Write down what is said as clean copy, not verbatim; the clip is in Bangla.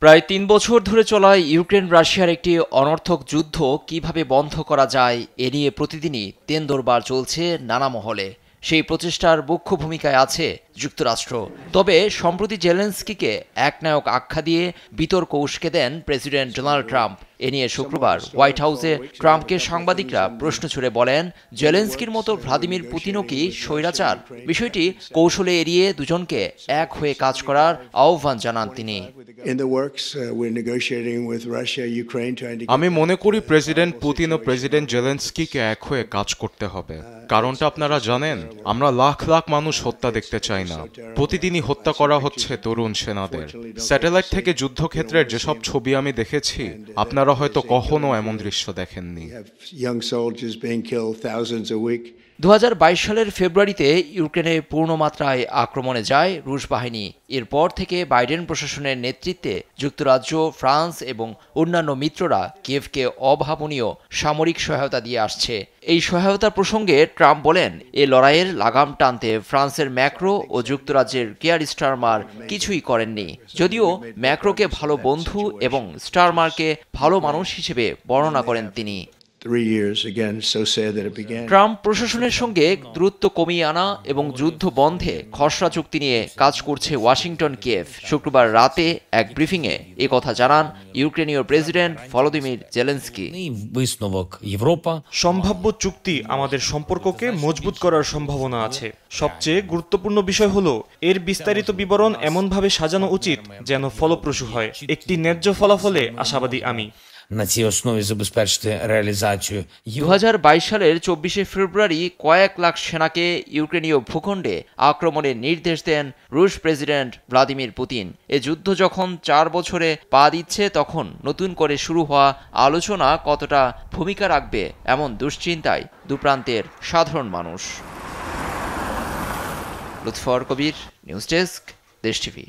প্রায় ৩ বছর ধরে চলা ইউক্রেন রাশিয়ার একটি অনর্থক যুদ্ধ কিভাবে বন্ধ করা যায় এ নিয়ে প্রতিদিনই তেন্দোরবার চলছে নানা মহলে। সেই প্রচেষ্টার মুখ্য ভূমিকায় আছে যুক্তরাষ্ট্র। তবে সম্প্রতি জেলেনস্কিকে একনায়ক আখ্যা দিয়ে বিতর্ক উস্কে দেন প্রেসিডেন্ট ডোনাল্ড ট্রাম্প। এ নিয়ে শুক্রবার হোয়াইট হাউসে ট্রাম্পকে সাংবাদিকরা প্রশ্ন ছুড়ে বলেন, জেলেনস্কির মতো ভ্লাদিমির পুতিনও কি স্বৈরাচার? বিষয়টি কৌশলে এড়িয়ে দুজনকে এক হয়ে কাজ করার আহ্বান জানান তিনি। আমি মনে করি প্রেসিডেন্ট পুতিন ও প্রেসিডেন্ট জেলেনস্কিকে এক হয়ে কাজ করতে হবে। কারণটা আপনারা জানেন, আমরা লাখ লাখ মানুষ হত্যা দেখতে চাই না। প্রতিদিনই হত্যা করা হচ্ছে তরুণ সেনাদের। স্যাটেলাইট থেকে যুদ্ধক্ষেত্রের যেসব ছবি আমি দেখেছি, আপনারা হয়তো কখনো এমন দৃশ্য দেখেননি। 2022 সালের ফেব্রুয়ারিতে ইউক্রেনে পূর্ণমাত্রায় আক্রমণে যায় রুশ বাহিনী। এরপর থেকে বাইডেন প্রশাসনের নেতৃত্বে যুক্তরাজ্য, ফ্রান্স এবং অন্যান্য মিত্ররা কিয়েভকে অভাবনীয় সামরিক সহায়তা দিয়ে আসছে। এই সহায়তা প্রসঙ্গে ট্রাম্প বলেন, এ লড়াইয়ের লাগাম টানতে ফ্রান্সের ম্যাক্রো ও যুক্তরাজ্যের কিয়ার স্টারমার কিছুই করেননি। যদিও ম্যাক্রোকে ভালো বন্ধু এবং স্টারমারকে ভালো মানুষ হিসেবে বর্ণনা করেন তিনি। ট্রাম্প প্রশাসনের সঙ্গে দূরত্ব কমিয়ে আনা এবং যুদ্ধ বন্ধে খসড়া চুক্তি নিয়ে কাজ করছে ওয়াশিংটন। কিয়েভ শুক্রবার রাতে এক ব্রিফিংয়ে এ কথা জানান ইউক্রেনীয় প্রেসিডেন্ট ভলোদিমির জেলেনস্কি। সম্ভাব্য চুক্তি আমাদের সম্পর্ককে মজবুত করার সম্ভাবনা আছে। সবচেয়ে গুরুত্বপূর্ণ বিষয় হলো এর বিস্তারিত বিবরণ এমনভাবে সাজানো উচিত যেন ফলপ্রসূ হয়। একটি ন্যায্য ফলাফলে আশাবাদী আমি। 2022 সালের 24 ফেব্রুয়ারি কয়েক লাখ সেনাকে ইউক্রেনীয় ভূখণ্ডে আক্রমণের নির্দেশ দেন রুশ প্রেসিডেন্ট ভ্লাদিমির পুতিন। এ যুদ্ধ যখন 4 বছরে পা দিচ্ছে, তখন নতুন করে শুরু হওয়া আলোচনা কতটা ভূমিকা রাখবে এমন দুশ্চিন্তায় দুপ্রান্তের সাধারণ মানুষ। লুৎফর কবির, নিউজ ডেস্ক, দেশ টিভি।